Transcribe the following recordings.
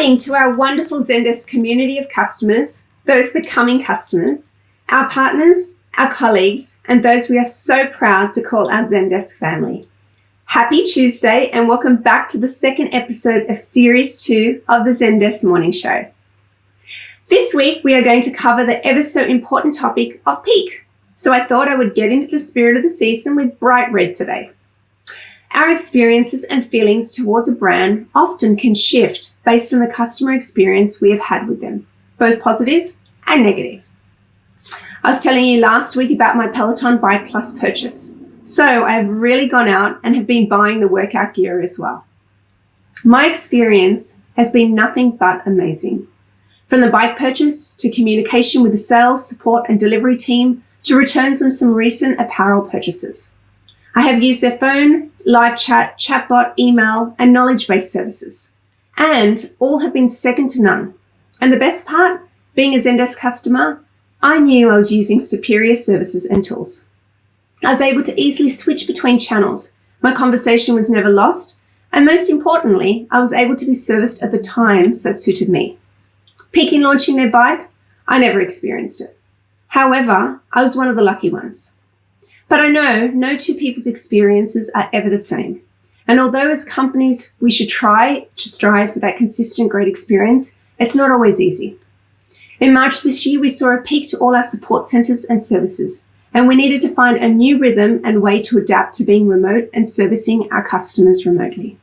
morning to our wonderful Zendesk community of customers, those becoming customers, our partners, our colleagues, and those we are so proud to call our Zendesk family. Happy Tuesday and welcome back to the second episode of Series 2 of the Zendesk Morning Show. This week we are going to cover the ever so important topic of peak. So I thought I would get into the spirit of the season with bright red today. Our experiences and feelings towards a brand often can shift based on the customer experience we have had with them, both positive and negative. I was telling you last week about my Peloton Bike Plus purchase, so I have really gone out and have been buying the workout gear as well. My experience has been nothing but amazing. From the bike purchase to communication with the sales, support and delivery team to returns on some recent apparel purchases. I have used their phone, live chat, chatbot, email, and knowledge-based services, and all have been second to none. And the best part, being a Zendesk customer, I knew I was using superior services and tools. I was able to easily switch between channels. My conversation was never lost, and most importantly, I was able to be serviced at the times that suited me. Peaking launching their bike, I never experienced it. However, I was one of the lucky ones. But I know no two people's experiences are ever the same. And although as companies we should try to strive for that consistent great experience, it's not always easy. In March this year, we saw a peak to all our support centres and services, and we needed to find a new rhythm and way to adapt to being remote and servicing our customers remotely.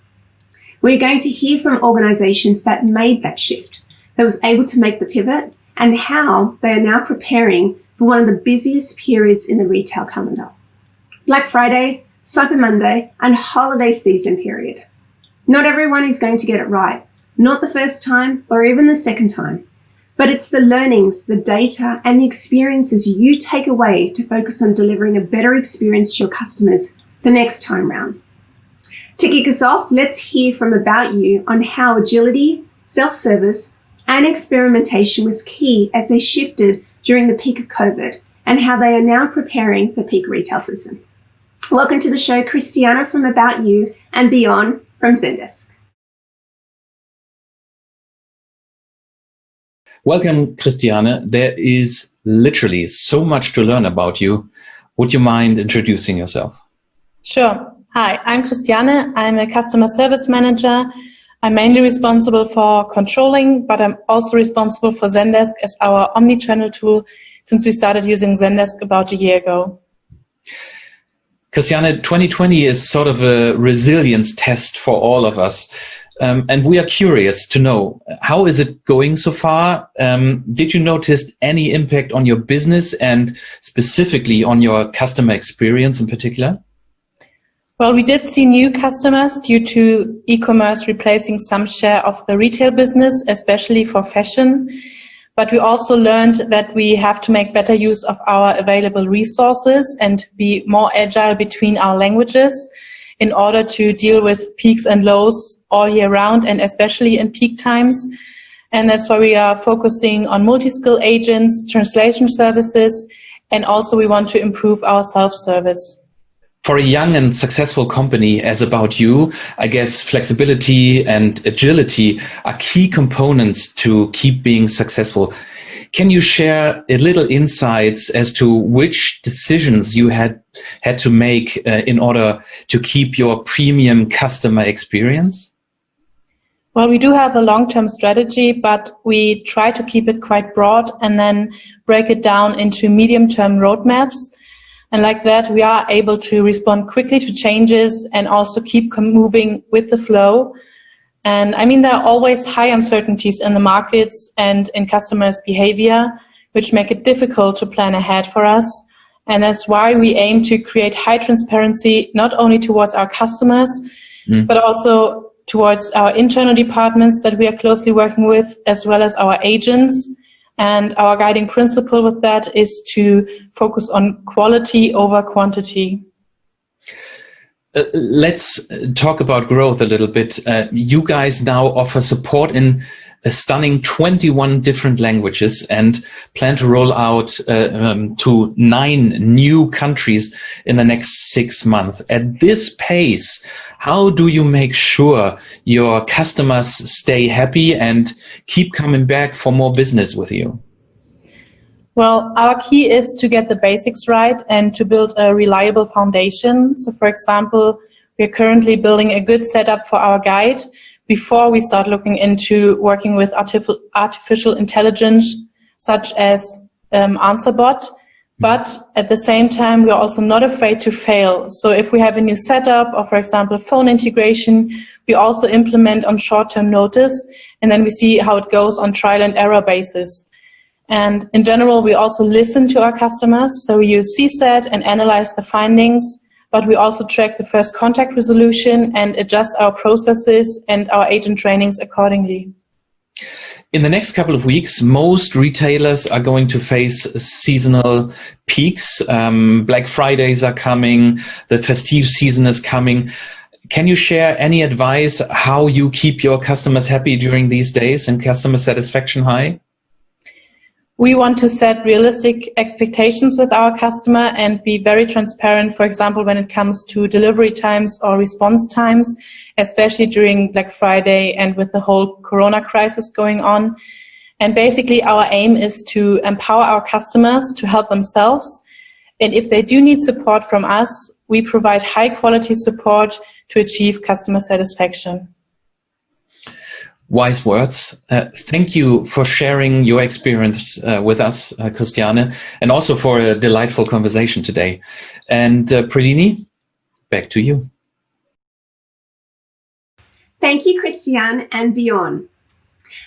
We're going to hear from organisations that made that shift, that was able to make the pivot, and how they are now preparing for one of the busiest periods in the retail calendar. Black Friday, Cyber Monday, and holiday season period. Not everyone is going to get it right, not the first time or even the second time, but it's the learnings, the data, and the experiences you take away to focus on delivering a better experience to your customers the next time round. To kick us off, let's hear from About You on how agility, self-service, and experimentation was key as they shifted during the peak of COVID and how they are now preparing for peak retail season. Welcome to the show, Christiana from About You and Beyond from Zendesk. Welcome, Christiane. There is literally so much to learn about you. Would you mind introducing yourself? Sure. Hi, I'm Christiane. I'm a customer service manager. I'm mainly responsible for controlling, but I'm also responsible for Zendesk as our omni-channel tool since we started using Zendesk about a year ago. Christiane, 2020 is sort of a resilience test for all of us. And we are curious to know, how is it going so far? Did you notice any impact on your business and specifically on your customer experience in particular? Well, we did see new customers due to e-commerce replacing some share of the retail business, especially for fashion. But we also learned that we have to make better use of our available resources and be more agile between our languages in order to deal with peaks and lows all year round and especially in peak times. And that's why we are focusing on multi-skill agents, translation services, and also we want to improve our self-service. For a young and successful company as About You, I guess flexibility and agility are key components to keep being successful. Can you share a little insights as to which decisions you had to make in order to keep your premium customer experience? Well, we do have a long-term strategy, but we try to keep it quite broad and then break it down into medium-term roadmaps. And like that, we are able to respond quickly to changes and also keep moving with the flow. And I mean, there are always high uncertainties in the markets and in customers' behavior, which make it difficult to plan ahead for us. And that's why we aim to create high transparency, not only towards our customers, but also towards our internal departments that we are closely working with, as well as our agents. And our guiding principle with that is to focus on quality over quantity. Let's talk about growth a little bit. You guys now offer support in a stunning 21 different languages and plan to roll out to 9 new countries in the next 6 months. At this pace, how do you make sure your customers stay happy and keep coming back for more business with you? Well, our key is to get the basics right and to build a reliable foundation. So, for example, we're currently building a good setup for our guide before we start looking into working with artificial intelligence, such as AnswerBot. But at the same time, we're also not afraid to fail. So if we have a new setup or, for example, phone integration, we also implement on short-term notice, and then we see how it goes on trial and error basis. And in general, we also listen to our customers. So we use CSAT and analyze the findings, but we also track the first contact resolution and adjust our processes and our agent trainings accordingly. In the next couple of weeks, most retailers are going to face seasonal peaks. Black Fridays are coming, the festive season is coming. Can you share any advice how you keep your customers happy during these days and customer satisfaction high? We want to set realistic expectations with our customer and be very transparent, for example, when it comes to delivery times or response times, especially during Black Friday and with the whole Corona crisis going on. And basically, our aim is to empower our customers to help themselves. And if they do need support from us, we provide high quality support to achieve customer satisfaction. Wise words. Thank you for sharing your experience with us, Christiane, and also for a delightful conversation today. And Pralini, back to you. Thank you, Christiane and Bjorn.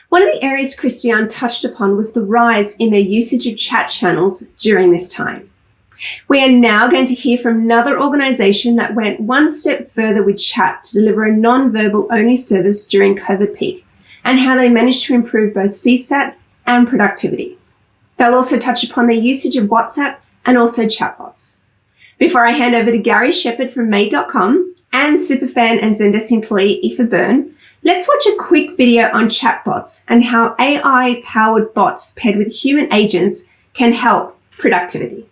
One of the areas Christiane touched upon was the rise in their usage of chat channels during this time. We are now going to hear from another organisation that went one step further with chat to deliver a non-verbal only service during COVID peak, and how they managed to improve both CSAT and productivity. They'll also touch upon their usage of WhatsApp and also chatbots. Before I hand over to Gary Shepherd from Made.com and superfan and Zendesk employee Aoife Byrne, let's watch a quick video on chatbots and how AI-powered bots paired with human agents can help productivity.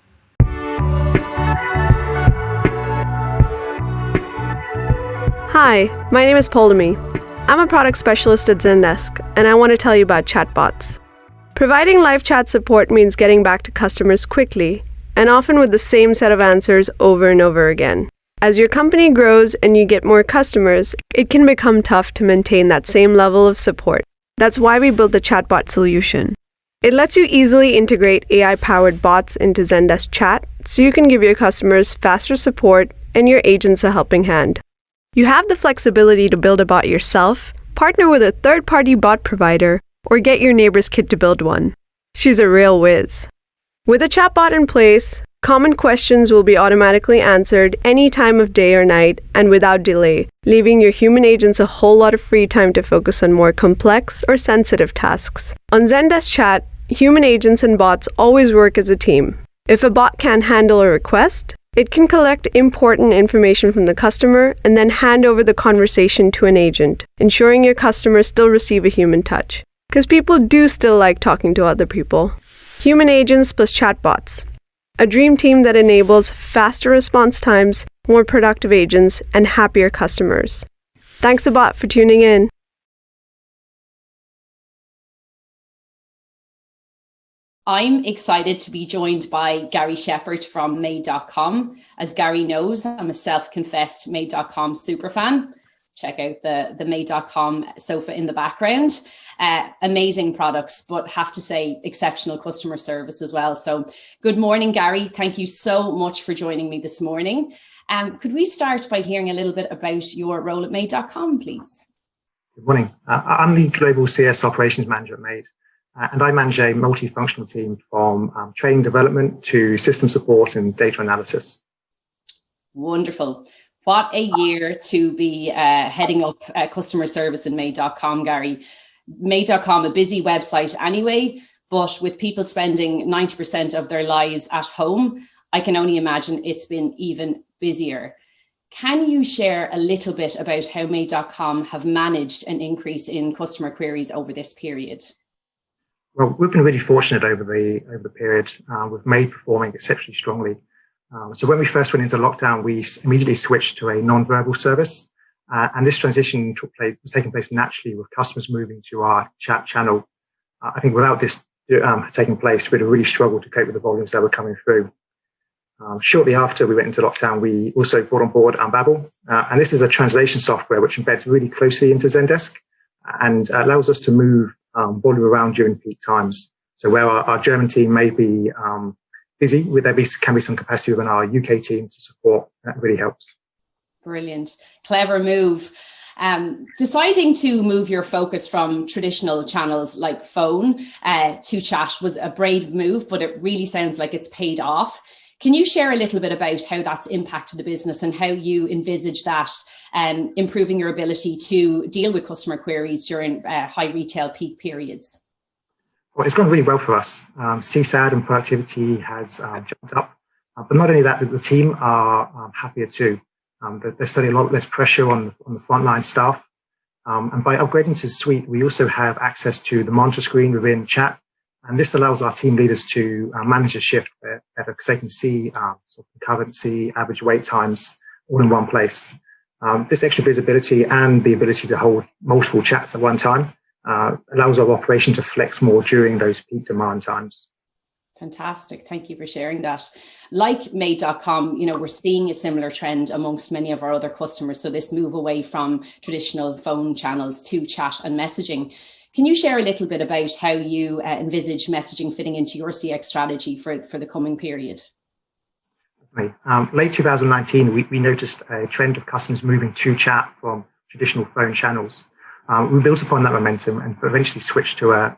Hi, my name is Polemy. I'm a product specialist at Zendesk, and I want to tell you about chatbots. Providing live chat support means getting back to customers quickly, and often with the same set of answers over and over again. As your company grows and you get more customers, it can become tough to maintain that same level of support. That's why we built the chatbot solution. It lets you easily integrate AI-powered bots into Zendesk Chat, so you can give your customers faster support and your agents a helping hand. You have the flexibility to build a bot yourself, partner with a third-party bot provider, or get your neighbor's kid to build one. She's a real whiz. With a chatbot in place, common questions will be automatically answered any time of day or night and without delay, leaving your human agents a whole lot of free time to focus on more complex or sensitive tasks. On Zendesk Chat, human agents and bots always work as a team. If a bot can't handle a request, it can collect important information from the customer and then hand over the conversation to an agent, ensuring your customers still receive a human touch. Because people do still like talking to other people. Human agents plus chatbots. A dream team that enables faster response times, more productive agents, and happier customers. Thanks a lot for tuning in. I'm excited to be joined by Gary Shepherd from Made.com. As Gary knows, I'm a self-confessed Made.com superfan. Check out the Made.com sofa in the background. Amazing products, but have to say exceptional customer service as well. So good morning, Gary. Thank you so much for joining me this morning. Could we start by hearing a little bit about your role at Made.com, please? Good morning. I'm the Global CS Operations Manager at Made. And I manage a multifunctional team from training development to system support and data analysis. Wonderful. What a year to be heading up customer service in Made.com, Gary. Made.com, a busy website anyway, but with people spending 90% of their lives at home, I can only imagine it's been even busier. Can you share a little bit about how Made.com have managed an increase in customer queries over this period? Well, we've been really fortunate over the period, with Made performing exceptionally strongly. So when we first went into lockdown, we immediately switched to a non-verbal service. And this transition was taking place naturally with customers moving to our chat channel. I think without this taking place, we'd have really struggled to cope with the volumes that were coming through. Shortly after we went into lockdown, we also brought on board Babel. And this is a translation software which embeds really closely into Zendesk and allows us to move volume around during peak times. So where our German team may be busy, can be some capacity within our UK team to support. That really helps. Brilliant. Clever move. Deciding to move your focus from traditional channels like phone to chat was a brave move, but it really sounds like it's paid off. Can you share a little bit about how that's impacted the business and how you envisage that improving your ability to deal with customer queries during high retail peak periods? Well, it's gone really well for us. CSAT and productivity has jumped up, but not only that, the team are happier too. There's certainly a lot less pressure on the frontline staff. And by upgrading to Suite, we also have access to the monitor screen within chat. And this allows our team leaders to manage a shift better because they can see sort of concurrency, average wait times all in one place. This extra visibility and the ability to hold multiple chats at one time allows our operation to flex more during those peak demand times. Fantastic. Thank you for sharing that. Like Made.com, we're seeing a similar trend amongst many of our other customers. So this move away from traditional phone channels to chat and messaging. Can you share a little bit about how you envisage messaging fitting into your CX strategy for the coming period? Late 2019, we noticed a trend of customers moving to chat from traditional phone channels. We built upon that momentum and eventually switched to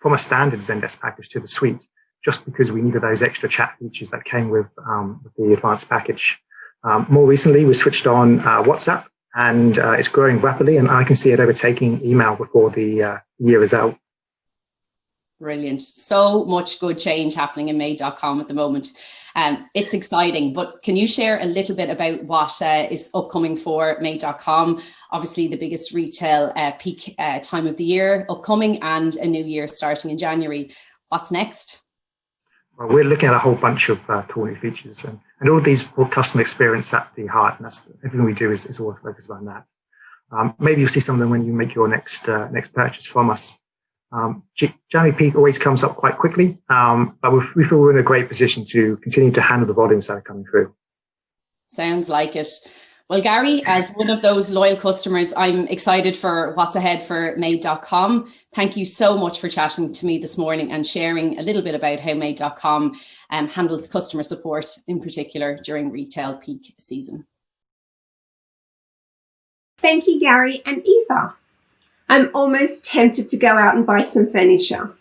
from a standard Zendesk package to the Suite, just because we needed those extra chat features that came with the advanced package. More recently, we switched on WhatsApp, and it's growing rapidly, and I can see it overtaking email before the year is out. Brilliant. So much good change happening in Made.com at the moment. It's exciting, but can you share a little bit about what is upcoming for Made.com? Obviously, the biggest retail peak time of the year upcoming and a new year starting in January. What's next? Well, we're looking at a whole bunch of cool new features, and all of these put customer experience at the heart, and that's everything we do is all focused around that. Maybe you'll see some of them when you make your next purchase from us. January peak always comes up quite quickly, but we feel we're in a great position to continue to handle the volumes that are coming through. Sounds like it. Well, Gary, as one of those loyal customers, I'm excited for what's ahead for Made.com. Thank you so much for chatting to me this morning and sharing a little bit about how Made.com handles customer support, in particular during retail peak season. Thank you, Gary and Eva. I'm almost tempted to go out and buy some furniture.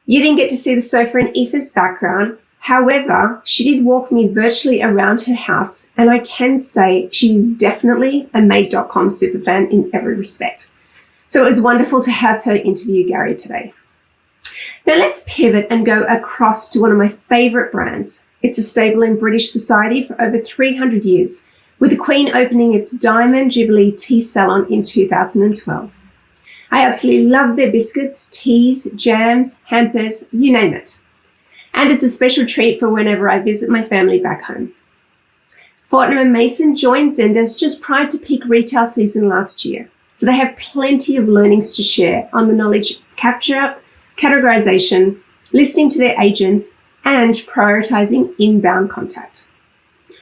You didn't get to see the sofa in Eva's background. However, she did walk me virtually around her house, and I can say she is definitely a Made.com superfan in every respect. So it was wonderful to have her interview Gary today. Now let's pivot and go across to one of my favourite brands. It's a staple in British society for over 300 years, with the Queen opening its Diamond Jubilee tea salon in 2012. I absolutely love their biscuits, teas, jams, hampers, you name it. And it's a special treat for whenever I visit my family back home. Fortnum & Mason joined Zendesk just prior to peak retail season last year, so they have plenty of learnings to share on the knowledge capture, categorization, listening to their agents, and prioritizing inbound contact.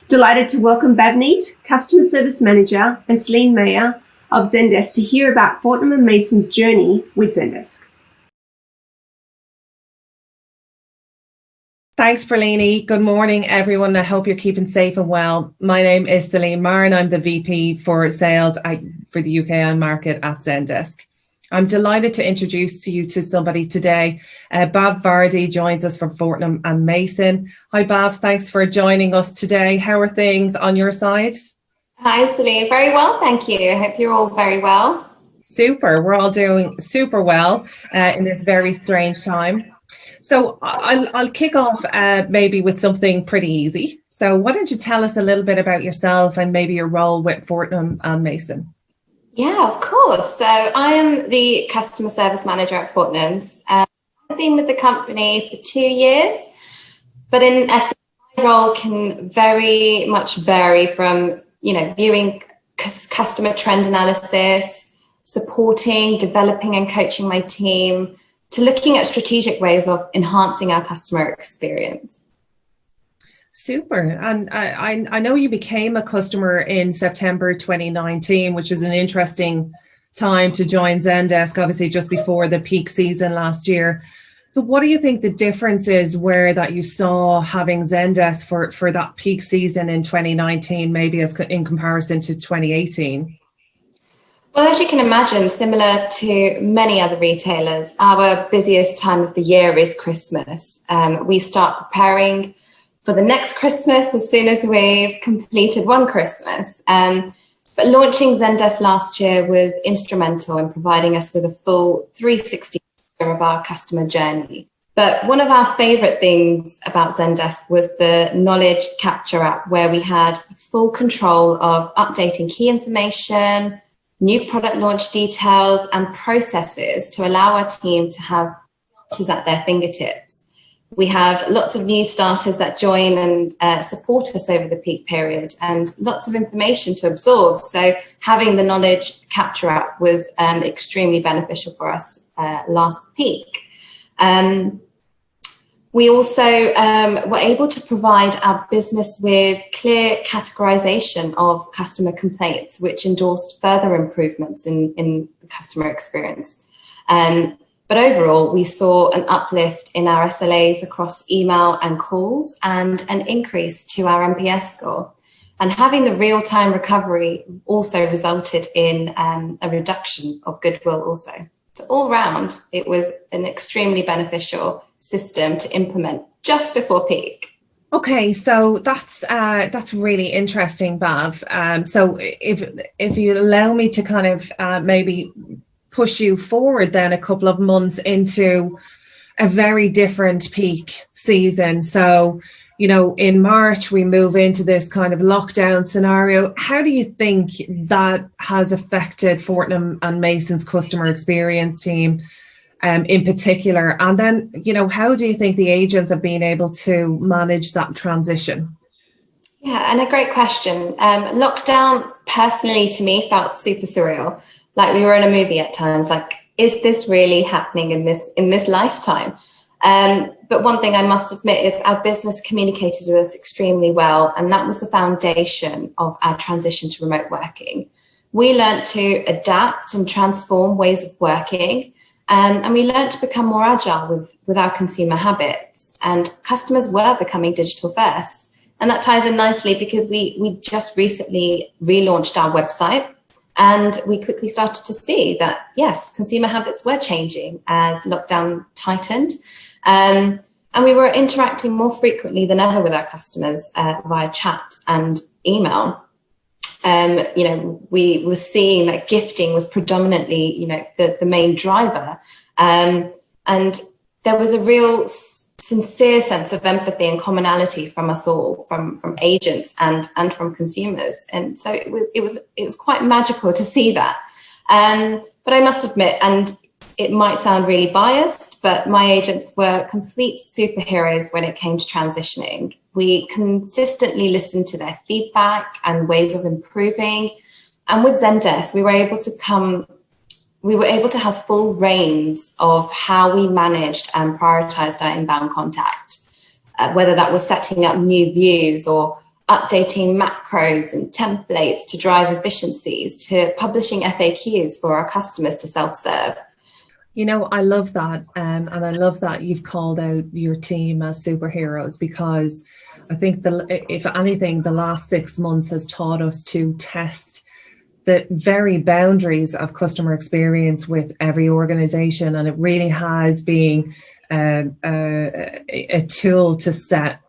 Delighted to welcome Bavneet, Customer Service Manager, and Celine Mayer of Zendesk to hear about Fortnum & Mason's journey with Zendesk. Thanks, Verlini. Good morning, everyone. I hope you're keeping safe and well. My name is Celine Mayer, and I'm the VP for Sales for the UK market at Zendesk. I'm delighted to introduce you to somebody today. Bav Vardy joins us from Fortnum & Mason. Hi, Bav. Thanks for joining us today. How are things on your side? Hi, Celine. Very well, thank you. I hope you're all very well. Super. We're all doing super well in this very strange time. So I'll kick off maybe with something pretty easy. So why don't you tell us a little bit about yourself and maybe your role with Fortnum and Mason? Yeah, of course. So I am the customer service manager at Fortnum's. I've been with the company for 2 years, but in essence, my role can very much vary from, viewing customer trend analysis, supporting, developing and coaching my team, to looking at strategic ways of enhancing our customer experience. Super. And I know you became a customer in September 2019, which is an interesting time to join Zendesk, obviously just before the peak season last year. So what do you think the differences were that you saw having Zendesk for that peak season in 2019, maybe as in comparison to 2018? Well, as you can imagine, similar to many other retailers, our busiest time of the year is Christmas. We start preparing for the next Christmas as soon as we've completed one Christmas. But launching Zendesk last year was instrumental in providing us with a full 360 of our customer journey. But one of our favorite things about Zendesk was the knowledge capture app, where we had full control of updating key information, new product launch details, and processes to allow our team to have answers at their fingertips. We have lots of new starters that join and support us over the peak period, and lots of information to absorb. So having the knowledge capture app was extremely beneficial for us last peak. We also were able to provide our business with clear categorization of customer complaints, which endorsed further improvements in the customer experience. But overall, we saw an uplift in our SLAs across email and calls, and an increase to our NPS score. And having the real-time recovery also resulted in a reduction of goodwill also. So all round, it was an extremely beneficial system to implement just before peak. Okay, so that's really interesting, Bav. So if you allow me to kind of maybe push you forward then a couple of months into a very different peak season. So, in March, we move into this kind of lockdown scenario. How do you think that has affected Fortnum and Mason's customer experience team in particular? And then, how do you think the agents have been able to manage that transition? Yeah, and a great question. Lockdown personally to me felt super surreal. Like we were in a movie at times, like, is this really happening in this lifetime? But one thing I must admit is our business communicated with us extremely well, and that was the foundation of our transition to remote working. We learned to adapt and transform ways of working, and we learned to become more agile with our consumer habits, and customers were becoming digital first. And that ties in nicely because we just recently relaunched our website. And we quickly started to see that, yes, consumer habits were changing as lockdown tightened. And we were interacting more frequently than ever with our customers via chat and email. We were seeing that gifting was predominantly, the main driver. And there was a real sincere sense of empathy and commonality from us all, from agents and from consumers. And so it was quite magical to see that. But I must admit, and it might sound really biased, but my agents were complete superheroes when it came to transitioning. We consistently listened to their feedback and ways of improving. And with Zendesk, we were able to have full reins of how we managed and prioritized our inbound contact, whether that was setting up new views or updating macros and templates to drive efficiencies, to publishing FAQs for our customers to self-serve. I love that. And I love that you've called out your team as superheroes, because I think if anything, the last 6 months has taught us to test the very boundaries of customer experience with every organization. And it really has been a tool to set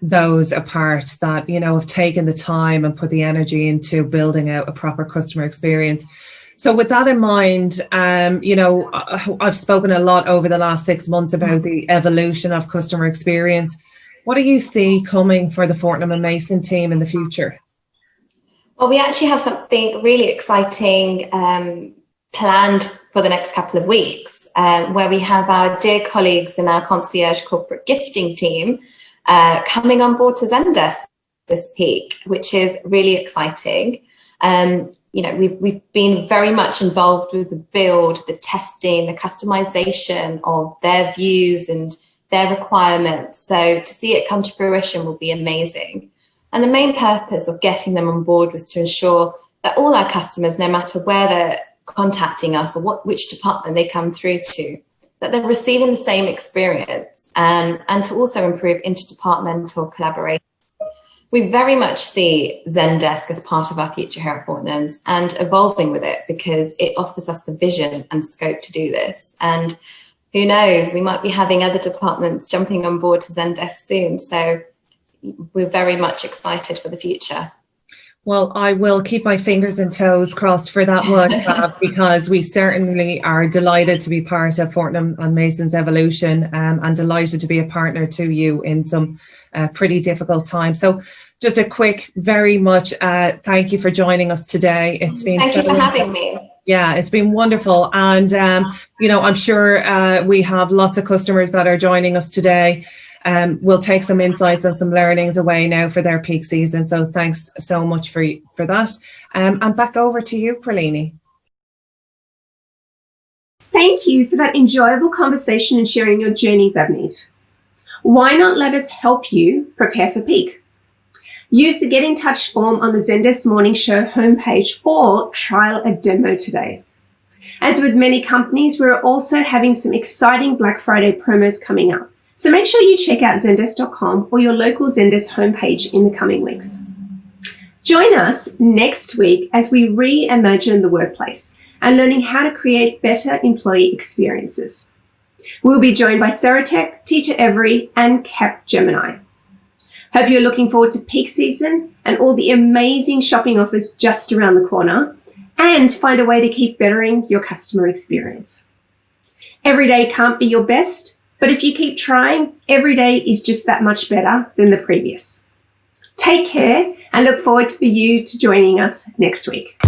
those apart that, have taken the time and put the energy into building out a proper customer experience. So with that in mind, I've spoken a lot over the last 6 months about the evolution of customer experience. What do you see coming for the Fortnum & Mason team in the future? Well, we actually have something really exciting planned for the next couple of weeks, where we have our dear colleagues in our concierge corporate gifting team coming on board to Zendesk this peak, which is really exciting. We've been very much involved with the build, the testing, the customization of their views and their requirements. So to see it come to fruition will be amazing. And the main purpose of getting them on board was to ensure that all our customers, no matter where they're contacting us or which department they come through to, that they're receiving the same experience, and to also improve interdepartmental collaboration. We very much see Zendesk as part of our future here at Fortnum's and evolving with it because it offers us the vision and scope to do this. And who knows, we might be having other departments jumping on board to Zendesk soon. So we're very much excited for the future. Well, I will keep my fingers and toes crossed for that one because we certainly are delighted to be part of Fortnum & Mason's evolution and delighted to be a partner to you in some pretty difficult times. So just a quick, very much thank you for joining us today. It's been Thank you for having me. Yeah, it's been wonderful. And, I'm sure we have lots of customers that are joining us today. We'll take some insights and some learnings away now for their peak season. So thanks so much for that. And back over to you, Perlini. Thank you for that enjoyable conversation and sharing your journey, Bhavneet. Why not let us help you prepare for peak? Use the Get in Touch form on the Zendesk Morning Show homepage or trial a demo today. As with many companies, we're also having some exciting Black Friday promos coming up. So make sure you check out Zendesk.com or your local Zendesk homepage in the coming weeks. Join us next week as we re-imagine the workplace and learning how to create better employee experiences. We'll be joined by Ceratech, Teacher Every, and Capgemini. Hope you're looking forward to peak season and all the amazing shopping offers just around the corner, and find a way to keep bettering your customer experience. Every day can't be your best, but if you keep trying, every day is just that much better than the previous. Take care and look forward for you to joining us next week.